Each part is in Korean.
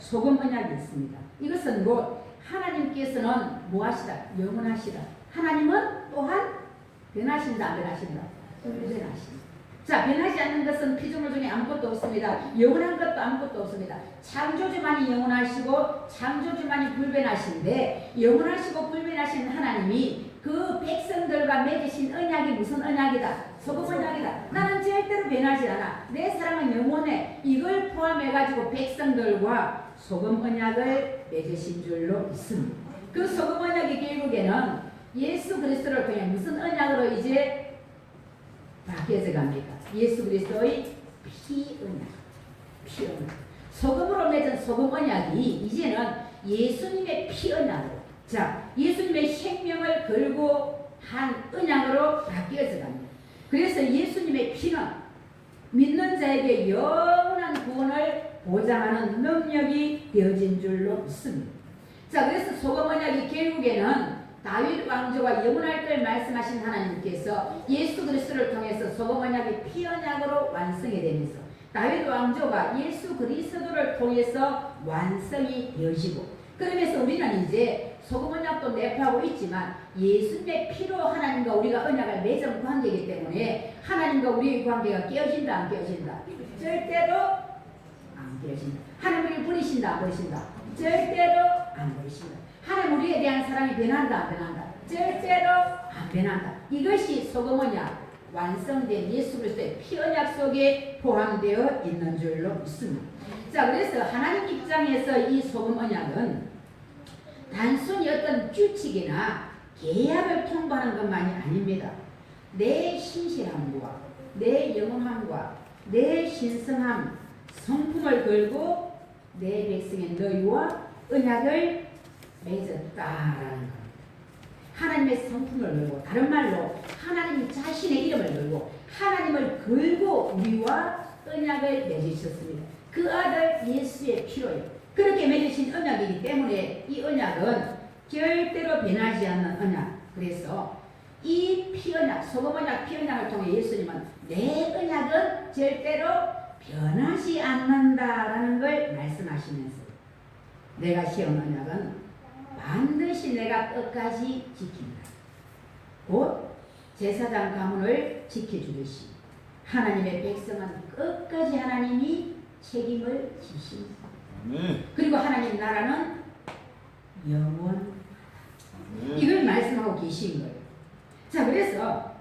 소금 언약이 있습니다. 이것은 곧 하나님께서는 무하시다, 영원하시다. 하나님은 또한 변하신다, 안 변하신다? 변하신다. 자, 변하지 않는 것은 피조물 중에 아무것도 없습니다. 영원한 것도 아무것도 없습니다. 창조주만이 영원하시고 창조주만이 불변하신데, 영원하시고 불변하신 하나님이 그 백성들과 맺으신 언약이 무슨 언약이다? 소금 언약이다. 나는 절대로 변하지 않아. 내 사랑은 영원해. 이걸 포함해가지고 백성들과 소금 언약을 맺으신 줄로 믿습니다. 그 소금 언약이 결국에는 예수 그리스도를 통해 무슨 언약으로 이제 바뀌어져 갑니까? 예수 그리스도의 피 언약. 피 언약. 소금으로 맺은 소금 언약이 이제는 예수님의 피 언약으로, 자, 예수님의 생명을 걸고 한 언약으로 바뀌어져 갑니다. 그래서 예수님의 피는 믿는 자에게 영원한 구원을 보장하는 능력이 되어진 줄로 믿습니다. 자, 그래서 소금 언약이 결국에는 다윗 왕조가 영원할 걸 말씀하신 하나님께서 예수 그리스도를 통해서 소금 언약이 피 언약으로 완성이 되면서 다윗 왕조가 예수 그리스도를 통해서 완성이 되어지고, 그러면서 우리는 이제 소금 언약도 내포하고 있지만 예수님의 피로 하나님과 우리가 언약을 맺은 관계이기 때문에 하나님과 우리의 관계가 깨어진다, 안 깨어진다? 절대로 안 깨어진다. 하나님 우리를 버리신다, 안 버리신다? 절대로 안 버리신다. 하나님 우리에 대한 사랑이 변한다, 안 변한다? 절대로 안 변한다. 이것이 소금 언약, 완성된 예수 그리스도의 피 언약 속에 포함되어 있는 줄로 믿습니다. 자, 그래서 하나님 입장에서 이 소금 언약은 단순히 어떤 규칙이나 계약을 통보하는 것만이 아닙니다. 내 신실함과 내 영원함과 내 신성함, 성품을 걸고 내 백성인 너희와 언약을 맺었다라는 겁니다. 하나님의 성품을 걸고, 다른 말로 하나님 자신의 이름을 걸고 하나님을 걸고 우리와 언약을 맺으셨습니다. 그 아들 예수의 피로요. 그렇게 맺으신 언약이기 때문에 이 언약은 절대로 변하지 않는 언약. 그래서 이 피언약, 소금 언약, 피언약을 통해 예수님은 내 언약은 절대로 변하지 않는다라는 걸 말씀하시면서 내가 세운 언약은 반드시 내가 끝까지 지킨다. 곧 제사장 가문을 지켜주듯이 하나님의 백성은 끝까지 하나님이 책임을 지십니다. 그리고 하나님 나라는 영원. 이걸 말씀하고 계신 거예요. 자, 그래서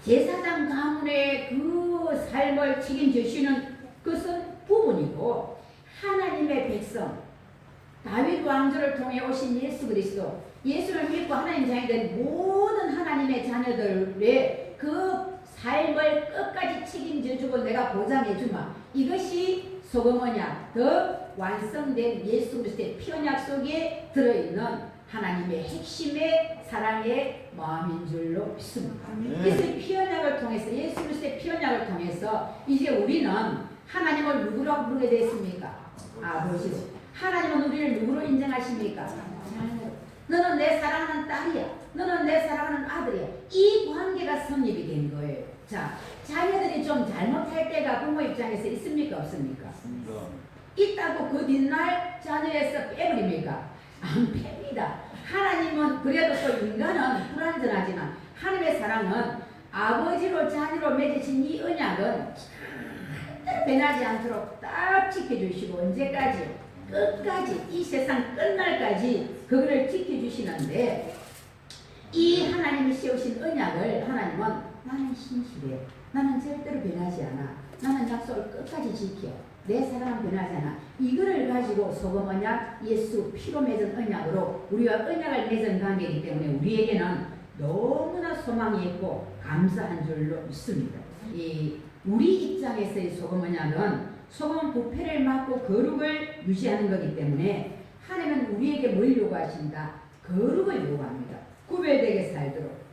제사장 가문의 그 삶을 책임지시는 것은 부분이고, 하나님의 백성 다윗 왕조를 통해 오신 예수 그리스도, 예수를 믿고 하나님 자녀 된 모든 하나님의 자녀들의 그 삶을 끝까지 책임져주고 내가 보장해주마. 이것이 소금 언약, 더 완성된 예수 그리스도의 피 언약 속에 들어있는 하나님의 핵심의 사랑의 마음인 줄로 믿습니다. 그래서 피 언약을 통해서, 예수 그리스도의 피 언약을 통해서 이제 우리는 하나님을 누구라고 부르게 됐습니까? 아버지로. 하나님은 우리를 누구로 인정하십니까? 자녀로. 너는 내 사랑하는 딸이야. 너는 내 사랑하는 아들이야. 이 관계가 성립이 된 거예요. 자, 자녀들이 좀 잘못할 때가 부모 입장에서 있습니까? 없습니까? 있다고 그 뒷날 자녀에서 빼버립니까? 안 뺍니다. 하나님은 그래도 또 인간은 불완전하지만 하나님의 사랑은 아버지로 자녀로 맺으신 이 언약은 절대로 변하지 않도록 딱 지켜주시고, 언제까지? 끝까지, 이 세상 끝날까지 그거를 지켜주시는데, 이 하나님이 세우신 언약을 하나님은 나는 신실해, 나는 절대로 변하지 않아, 나는 약속을 끝까지 지켜, 내 사랑은 변하지 않아. 이거를 가지고 소금 언약, 예수 피로 맺은 언약으로 우리와 언약을 맺은 관계이기 때문에 우리에게는 너무나 소망이 있고 감사한 줄로 믿습니다. 우리 입장에서의 소금 언약은 소금 부패를 막고 거룩을 유지하는 것이기 때문에 하나님은 우리에게 뭘 요구하신다? 거룩을 요구합니다. 구별되게 살도록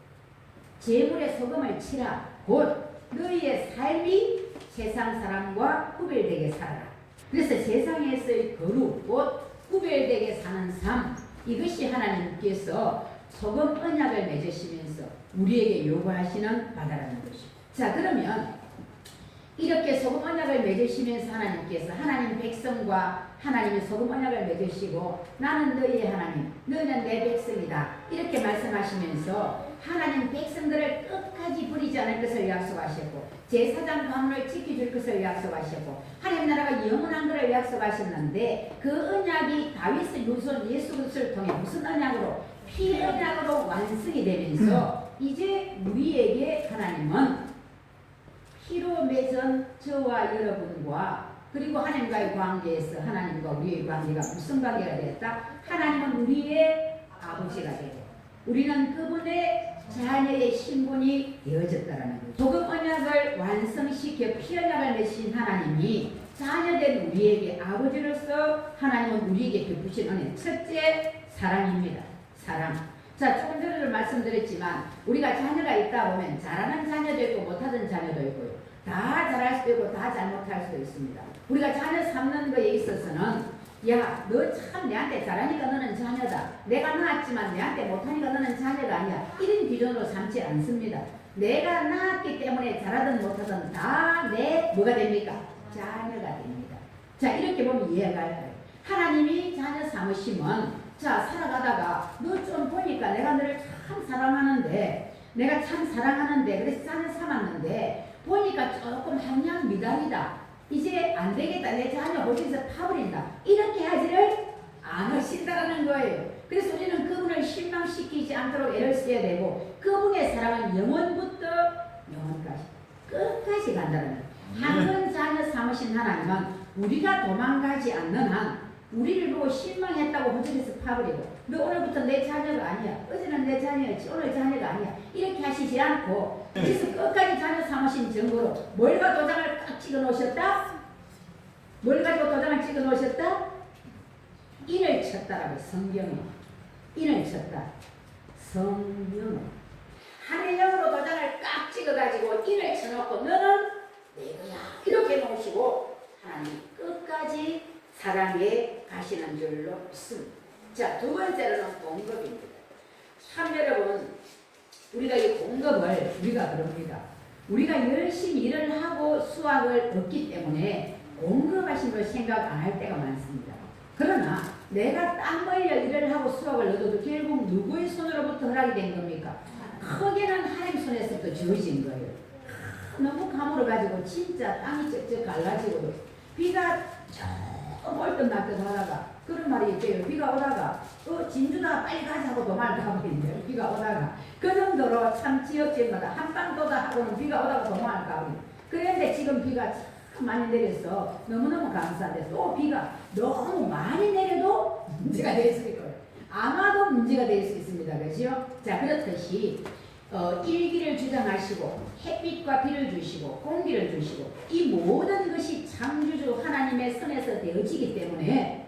제물에 소금을 치라. 곧 너희의 삶이 세상 사람과 구별되게 살아라. 그래서 세상에서의 거룩, 곧 구별되게 사는 삶, 이것이 하나님께서 소금 언약을 맺으시면서 우리에게 요구하시는 바다라는 것입니다. 자, 그러면 이렇게 소금 언약을 맺으시면서 하나님께서 하나님 백성과 하나님이 소금 언약을 맺으시고 나는 너희의 하나님, 너희는 내 백성이다. 이렇게 말씀하시면서 하나님 백성들을 끝까지 버리지 않을 것을 약속하셨고 제사장 가문을 지켜줄 것을 약속하셨고 하나님 나라가 영원한 것을 약속하셨는데 그 언약이 다윗의 유손 예수 그리스도를 통해 무슨 언약으로? 피 언약으로 완성이 되면서 이제 우리에게 하나님은 피로 맺은 저와 여러분과 그리고 하나님과의 관계에서 하나님과 우리의 관계가 무슨 관계가 되었다? 하나님은 우리의 아버지가 되고 우리는 그분의 자녀의 신분이 되어졌다라는 거죠. 복음 언약을 완성시켜 피 언약을 맺으신 하나님이 자녀된 우리에게 아버지로서 하나님은 우리에게 베푸신 은혜. 첫째, 사랑입니다. 사랑. 자, 조금 전에도 말씀드렸지만 우리가 자녀가 있다 보면 잘하는 자녀도 있고 못하는 자녀도 있고요. 다 잘할 수도 있고 다 잘못할 수도 있습니다. 우리가 자녀 삼는 거에 있어서는 야, 너 참 내한테 잘하니까 너는 자녀다. 내가 낳았지만 내한테 못하니까 너는 자녀가 아니야. 이런 기준으로 삼지 않습니다. 내가 낳았기 때문에 잘하든 못하든 다 내 뭐가 됩니까? 자녀가 됩니다. 자, 이렇게 보면 이해가 갈까요? 하나님이 자녀 삼으시면 자, 살아가다가 너 좀 보니까 내가 너를 참 사랑하는데 내가 참 사랑하는데 그래서 자녀 삼았는데 보니까 조금 함량 미달이다. 이제 안 되겠다. 내 자녀 어디서 파버린다. 이렇게 하지를 않으신다는 거예요. 그래서 우리는 그분을 실망시키지 않도록 애를 써야 되고 그분의 사랑은 영원부터 영원까지 끝까지 간다는 거예요. 한 번 자녀 삼으신 하나님은 우리가 도망가지 않는 한 우리를 보고 실망했다고 호적에서 파버리고 너 오늘부터 내 자녀가 아니야. 어제는 내 자녀였지 오늘 자녀가 아니야. 이렇게 하시지 않고 그래서 끝까지 자녀 삼으신 증거로 뭘과 도장을 딱 찍어 놓으셨다? 뭘 가지고 도장을 찍어 놓으셨다? 인을 쳤다라고 성경에 인을 쳤다. 성경에 하늘령으로 도장을 딱 찍어가지고 인을 쳐놓고 너는 내 거야 이렇게 놓으시고 하나님 끝까지 사랑해 가시는 줄로 믿습니다. 자, 두 번째로는 공급입니다. 참 여러분 우리가 이 공급을 우리가 그럽니다. 우리가 열심히 일을 하고 수확을 얻기 때문에 공급하신 걸 생각 안 할 때가 많습니다. 그러나 내가 땀 흘려 일을 하고 수확을 얻어도 결국 누구의 손으로부터 허락이 된 겁니까? 크게는 하나님 손에서부터 주어진 거예요. 너무 가물어가지고 진짜 땅이 쩍쩍 갈라지고 비가 멀던 날도 하다가 그런 말이 있대요. 비가 오다가 진주나 빨리 가자고 도망을 가버린대요. 비가 오다가 그 정도로 참 지역지마다 한반도다 하고는 비가 오다가 도망을 가버린대요. 그런데 지금 비가 참 많이 내려서 너무너무 감사한데 또 비가 너무 많이 내려도 문제가 될 수 있고요. 아마도 문제가 될 수 있습니다. 그렇죠? 자, 그렇듯이 일기를 주장하시고 햇빛과 비를 주시고 공기를 주시고 이 모든 것이 창조주 하나님의 손에서 되어지기 때문에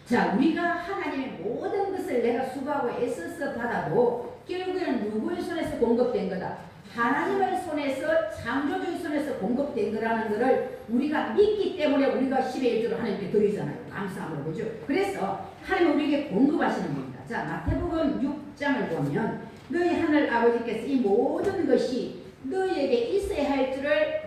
자, 우리가 하나님의 모든 것을 내가 수고하고 애써서 받아도 결국에는 누구의 손에서 공급된 거다? 하나님의 손에서 창조주의 손에서 공급된 거라는 것을 우리가 믿기 때문에 우리가 10의 1조를 하나님께 드리잖아요. 감사함으로. 그죠? 그래서 하나님 우리에게 공급하시는 겁니다. 자, 마태복음 6장을 보면 너희 하늘 아버지께서 이 모든 것이 너희에게 있어야 할 줄을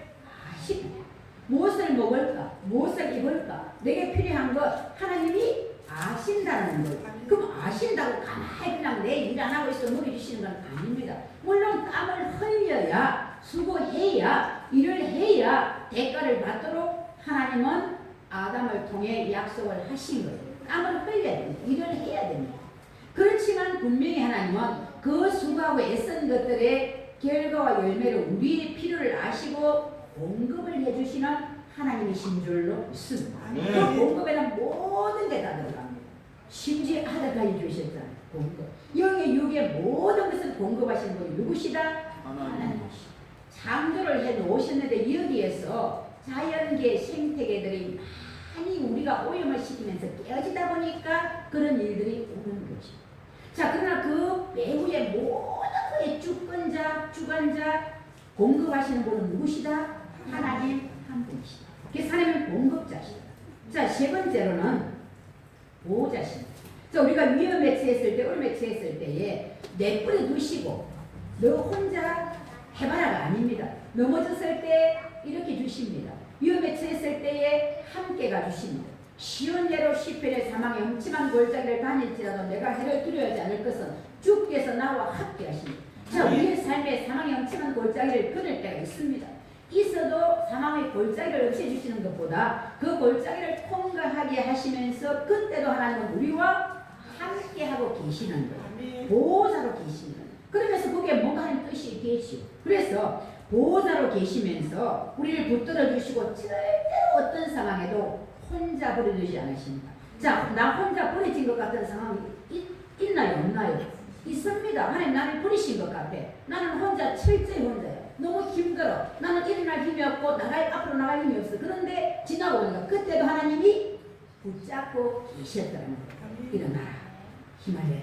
아십니다. 무엇을 먹을까? 무엇을 입을까? 내게 필요한 것 하나님이 아신다는 거예요. 그럼 아신다고 가만히 그냥 내 일 안 하고 있어 먹여주시는 건 아닙니다. 물론 땀을 흘려야 수고해야 일을 해야 대가를 받도록 하나님은 아담을 통해 약속을 하신 거예요. 땀을 흘려야 됩니다. 일을 해야 됩니다. 그렇지만 분명히 하나님은 그 수고하고 애쓴 것들의 결과와 열매를 우리의 필요를 아시고 공급을 해주시는 하나님이신 줄로 믿습니다. 그 공급에는 모든 게 다 들어갑니다. 심지어 아들까지 주셨잖아요. 공급. 영의 육의 모든 것을 공급하시는 분이 누구시다? 하나님이시다. 창조를 해 놓으셨는데 여기에서 자연계 생태계들이 많이 우리가 오염을 시키면서 깨어지다 보니까 그런 일들이 오는 거죠. 자, 그러나 그 배후의 모든 것의 주관자 공급하시는 분은 누구시다? 하나님 한 분이시다. 그래서 하나님은 공급자시다. 자, 세 번째로는 보호자십니다. 자, 우리가 위험에 처했을 때, 어려움에 처했을 때에 내버려 두시고 너 혼자 해봐라가 아닙니다. 넘어졌을 때 이렇게 주십니다. 위험에 처했을 때에 함께 가주십니다. 쉬운 예로 시편의 사망의 음침한 골짜기를 다닐지라도 내가 해를 두려워하지 않을 것은 주께서 나와 함께 하시니. 자, 우리의 삶에 사망의 음침한 골짜기를 끊을 때가 있습니다. 있어도 사망의 골짜기를 없애주시는 것보다 그 골짜기를 통과하게 하시면서 그때도 하나님은 우리와 함께하고 계시는 거예요. 보호자로 계시는 거예요. 그러면서 거기에 뭔가 하는 뜻이 있겠죠. 그래서 보호자로 계시면서 우리를 붙들어 주시고 절대로 어떤 상황에도 혼자 버려두지 않으십니다. 자, 나 혼자 버려진 것 같은 상황이 있나요? 없나요? 있습니다. 하나님 나를 버리신 것 같아. 나는 혼자 철저히 혼자야. 너무 힘들어. 나는 일어날 힘이 없고 앞으로 나갈 힘이 없어. 그런데 지나고 보니까 그때도 하나님이 붙잡고 계셨더라는 거예요. 일어나라. 힘을 내라.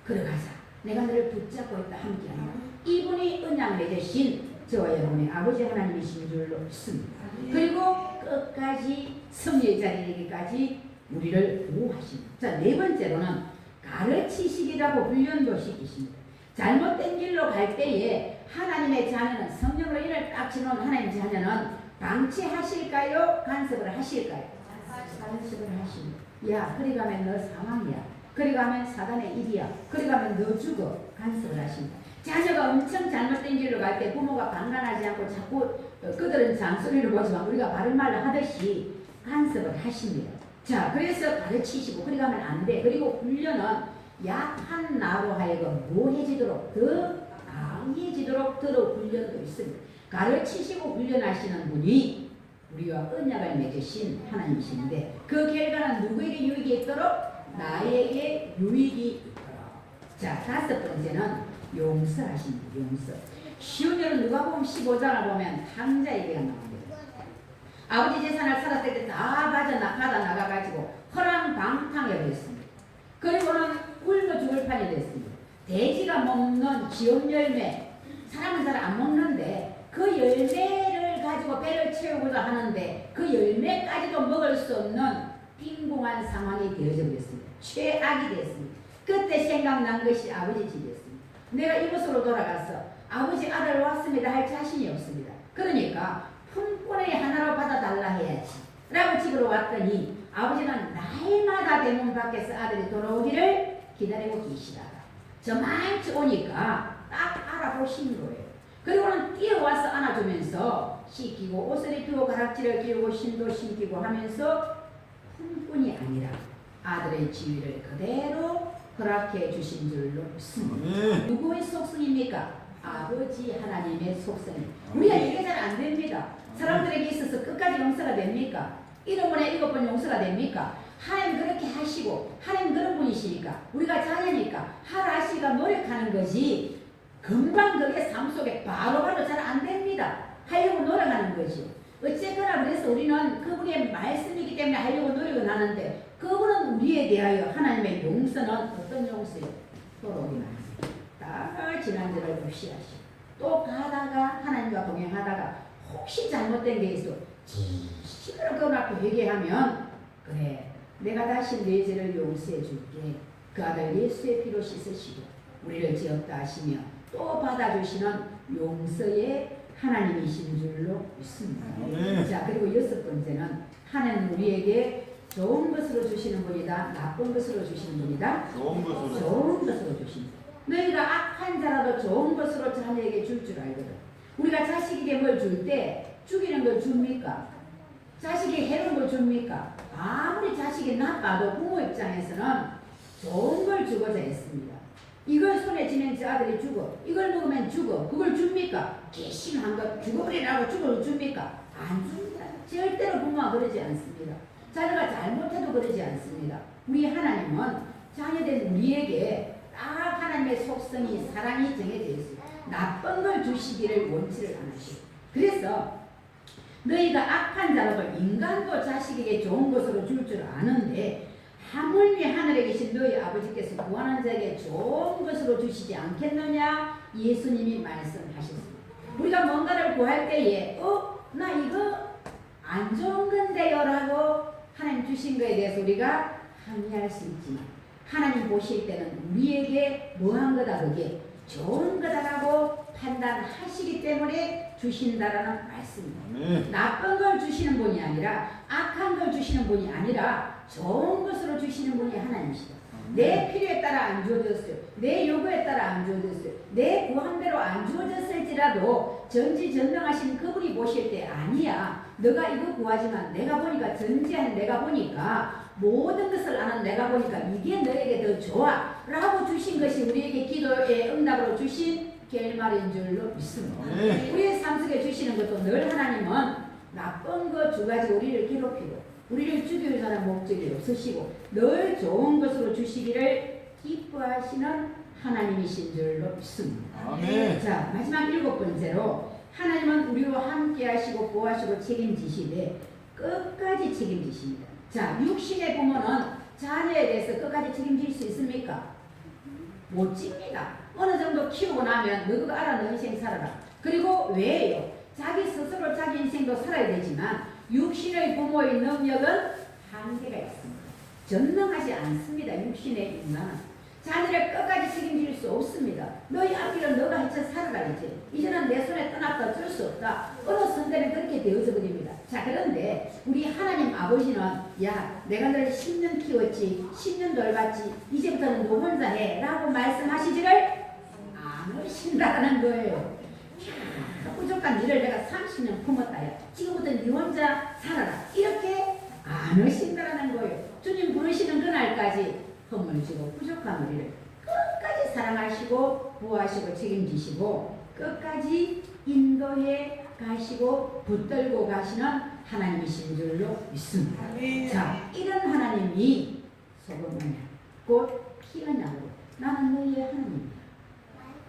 걸어가자. 내가 너를 붙잡고 있다. 함께한다. 이분이 언약 맺으신 저와 여러분의 아버지 하나님이신 줄로 믿습니다. 그리고 끝까지 승리의 자리에 이르기까지 우리를 보호하십니다. 자, 네 번째로는 가르치시기라고 훈련도 시키십니다. 잘못된 길로 갈 때에 하나님의 자녀는 성령으로 인을 딱 지놓은 하나님의 자녀는 방치하실까요? 간섭을 하실까요? 간섭을 하십니다. 야, 그리 가면 너 사망이야. 그리 가면 사단의 일이야. 그리 가면 너 죽어. 간섭을 하십니다. 자녀가 엄청 잘못된 길로 갈 때 부모가 방관하지 않고 자꾸 그들은 잔소리를 보지만 우리가 바른 말을 하듯이 간섭을 하십니다. 자, 그래서 가르치시고 그리 가면 안 돼. 그리고 훈련은 약한 나로 하여금 모해지도록 더 강해지도록 더러 훈련도 있습니다. 가르치시고 훈련하시는 분이 우리와 언약을 맺으신 하나님이신데 그 결과는 누구에게 유익이 있도록? 나에게 유익이 있도록. 자, 다섯 번째는 용서하십니다. 용서. 쉬운 예로 누가복음 15장을 보면 탕자 얘기가 나옵니다. 아버지 재산을 살았을 때 다 받아 나가가지고 허랑방탕해 버렸습니다. 그리고는 굶어 죽을 판이 됐습니다. 돼지가 먹는 지옥 열매, 사람은 잘 안 먹는데 그 열매를 가지고 배를 채우고자 하는데 그 열매까지도 먹을 수 없는 빈궁한 상황이 되어져 버렸습니다. 최악이 됐습니다. 그때 생각난 것이 아버지 집이었습니다. 내가 이곳으로 돌아가서 아버지 아들 왔습니다 할 자신이 없습니다. 그러니까 품꾼의 하나로 받아달라 해야지 라고 집으로 왔더니 아버지는 날마다 대문 밖에서 아들이 돌아오기를 기다리고 계시다가 저만치 오니까 딱 알아보신 거예요. 그리고는 뛰어와서 안아주면서 씻기고 옷을 입히고 가락지를 끼우고 신도 신기고 하면서 품꾼이 아니라 아들의 지위를 그대로 허락해 주신 줄로 믿습니다. 누구의 속성입니까? 아버지 하나님의 속성입니다. 우리가 이게 잘 안 됩니다. 사람들에게 있어서 끝까지 용서가 됩니까? 1번에 7번 용서가 됩니까? 하나님 그렇게 하시고 하나님 그런 분이시니까 우리가 자녀니까 하라 하시가 노력하는 거지 금방 그게 삶 속에 바로바로 잘 안 됩니다. 하려고 노력하는 거지. 어쨌거나 그래서 우리는 그분의 말씀이기 때문에 하려고 노력은 하는데 그분은 우리에 대하여 하나님의 용서는 어떤 용서예요? 도로기만 다 지난주를 무시하시고 또 가다가 하나님과 동행하다가 혹시 잘못된 게 있어 시끄럽게 앞에 회개하면 그래 내가 다시 내 죄를 용서해 줄게. 그 아들 예수의 피로 씻으시고 우리를 지었다 하시며 또 받아주시는 용서의 하나님이신 줄로 믿습니다. 자, 그리고 여섯 번째는 하나님 우리에게 좋은 것으로 주시는 분이다. 나쁜 것으로 주시는 분이다. 좋은 것으로 주십니다. 너희가 악한 자라도 좋은 것으로 자녀에게 줄 줄 알거든. 우리가 자식에게 뭘 줄 때 죽이는 걸 줍니까? 자식에게 해로운 걸 줍니까? 아무리 자식이 나빠도 부모 입장에서는 좋은 걸 주고자 했습니다. 이걸 손에 쥐면 저 아들이 죽어. 이걸 먹으면 죽어. 그걸 줍니까? 개심한 것 죽어버리라고 죽어를 줍니까? 안 줍니다. 절대로 부모가 그러지 않습니다. 자녀가 잘못해도 그러지 않습니다. 우리 하나님은 자녀된 우리에게 딱 하나님의 속성이 사랑이 정해져 있습니다. 나쁜 걸 주시기를 원치를 않으시고 그래서 너희가 악한 자라도 인간도 자식에게 좋은 것으로 줄 줄 아는데 하물며 하늘에 계신 너희 아버지께서 구하는 자에게 좋은 것으로 주시지 않겠느냐 예수님이 말씀하셨습니다. 우리가 뭔가를 구할 때에 나 이거 안 좋은 건데요 라고 하나님 주신 거에 대해서 우리가 항의할 수 있지만 하나님 보실 때는 우리에게 뭐한 거다 그게 좋은 거다라고 판단하시기 때문에 주신다라는 말씀입니다. 아멘. 나쁜 걸 주시는 분이 아니라 악한 걸 주시는 분이 아니라 좋은 것으로 주시는 분이 하나님이시다. 내 필요에 따라 안 주어졌어요. 내 요구에 따라 안 주어졌어요. 내 구함대로 안 주어졌을지라도 전지전능하신 그분이 보실 때 아니야. 너가 이거 구하지만 내가 보니까 전지한 내가 보니까 모든 것을 아는 내가 보니까 이게 너에게 더 좋아 라고 주신 것이 우리에게 기도의 응답으로 주신 결말인 줄로 믿습니다. 우리의 삶 속에 주시는 것도 늘 하나님은 나쁜 것 두 가지 우리를 괴롭히고 우리를 죽이기 위한 목적이 없으시고 늘 좋은 것으로 주시기를 기뻐하시는 하나님이신 줄로 믿습니다. 아멘. 자, 마지막 7번째로 하나님은 우리와 함께 하시고 보호하시고 책임지시되 끝까지 책임지십니다. 자, 육신의 부모는 자녀에 대해서 끝까지 책임질 수 있습니까? 못 집니다. 어느 정도 키우고 나면 너가 알아 너 인생 살아라. 그리고 왜요? 자기 스스로 자기 인생도 살아야 되지만 육신의 부모의 능력은 한계가 있습니다. 전능하지 않습니다. 육신의 인간은. 자녀를 끝까지 책임질 수 없습니다. 너희 앞길은 너가 헤쳐 살아라 이제. 이제는 내 손에 떠났다 어쩔 수 없다. 어느 선대는 그렇게 되어져 버립니다. 자, 그런데 우리 하나님 아버지는 야 내가 너를 10년 키웠지 10년 돌봤지 이제부터는 너 혼자 해 라고 말씀하시지를 않으신다는 거예요. 부족한 일을 내가 30년 품었다. 야. 지금부터 네 혼자 살아라. 이렇게 안 하신다는 거예요. 주님 부르시는 그날까지 허물 주고 부족한 우리를 끝까지 사랑하시고 보호하시고 책임지시고 끝까지 인도해 가시고 붙들고 가시는 하나님이신 줄로 믿습니다. 자, 이런 하나님이 소금언약 곧 피언약으로 나는 너희의 하나님이야.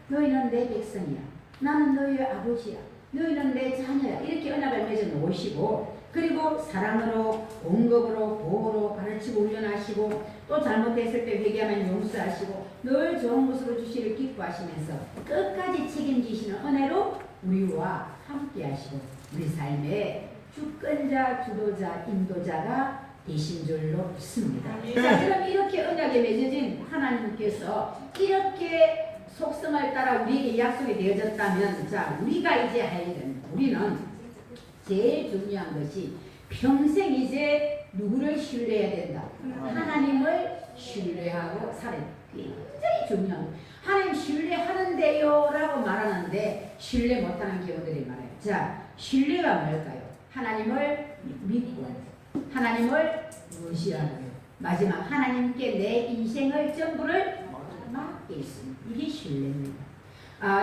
너희는 내 백성이야. 나는 너희의 아버지야. 너희는 내 자녀야. 이렇게 언약을 맺어 놓으시고 그리고 사랑으로 공급으로 보호로 가르치고 훈련하시고 또 잘못했을 때 회개하면 용서하시고 늘 좋은 것으로 주시를 기뻐하시면서 끝까지 책임지시는 은혜로 우리와 함께 하시고 우리 삶의 주권자 주도자 인도자가 되신 줄로 믿습니다. 자, 그럼 이렇게 언약에 맺어진 하나님께서 이렇게 속성을 따라 우리에게 약속이 되어졌다면 자 우리가 이제 할 일은 우리는 제일 중요한 것이 평생 이제 누구를 신뢰해야 된다. 하나님을 신뢰하고 살아야 돼. 굉장히 중요한 거예요. 하나님 신뢰하는데요 라고 말하는데 신뢰 못하는 경우들이 많아요. 자, 신뢰가 뭘까요? 하나님을 믿고 하나님을 무시하고요. 마지막 하나님께 내 인생을 전부를 맡겨 있습니다. 이게 신뢰입니다.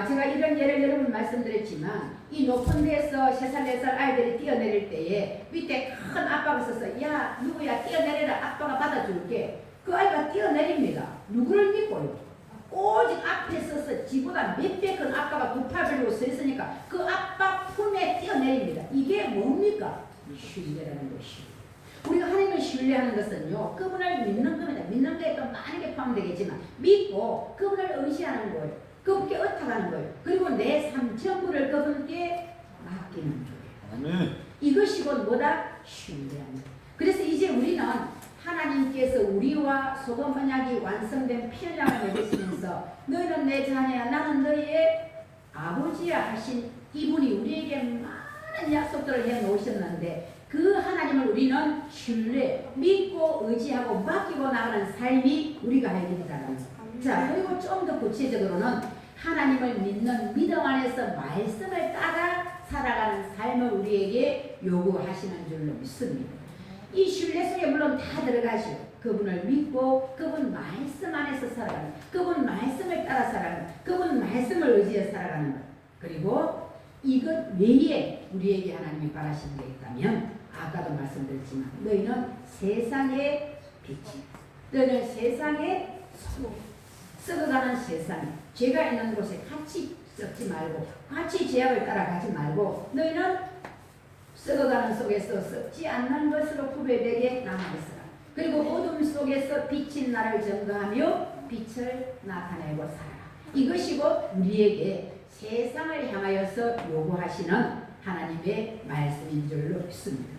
제가 이런 예를 여러분 말씀드렸지만 이 높은 데서 3살 4살 아이들이 뛰어내릴 때에 밑에 큰 아빠가 서서 야 누구야 뛰어내려라 아빠가 받아줄게. 그 아이가 뛰어내립니다. 누구를 믿고요? 오직 앞에 서서 지보다 몇 배 큰 아빠가 두 팔 들고 서 있으니까 그 아빠 품에 뛰어내립니다. 이게 뭡니까? 신뢰라는 것이에요. 우리가 하나님을 신뢰하는 것은요 그분을 믿는 겁니다. 믿는 게 또 많은 게 포함되겠지만 믿고 그분을 의지하는 거예요. 그분께 의탁하는 거예요. 그리고 내 삶 전부를 그분께 맡기는 거예요. 아멘. 이것이 곧 뭐다? 신뢰합니다. 그래서 이제 우리는 하나님께서 우리와 소돔 언약이 완성된 피언약을 맺으시면서 너희는 내 자녀야 나는 너희의 아버지야 하신 이분이 우리에게 많은 약속들을 해놓으셨는데 그 하나님을 우리는 신뢰, 믿고 의지하고 맡기고 나가는 삶이 우리가 해야 된다는 거예요. 자, 그리고 좀 더 구체적으로는 하나님을 믿는 믿음 안에서 말씀을 따라 살아가는 삶을 우리에게 요구하시는 줄로 믿습니다. 이 신뢰 속에 물론 다 들어가시고 그분을 믿고 그분 말씀 안에서 살아가는 그분 말씀을 따라 살아가는 그분 말씀을 의지해 살아가는 것 그리고 이것 외에 우리에게 하나님이 바라시는 게 있다면 아까도 말씀드렸지만 너희는 세상의 빛이다. 너희는 세상의 소금 썩어가는 세상에 죄가 있는 곳에 같이 썩지 말고 같이 죄악을 따라가지 말고 너희는 썩어가는 속에서 썩지 않는 것으로 구별되게 남아있으라. 그리고 어둠 속에서 빛인 나를 증거하며 빛을 나타내고 살아라. 이것이 곧 우리에게 세상을 향하여서 요구하시는 하나님의 말씀인 줄로 믿습니다.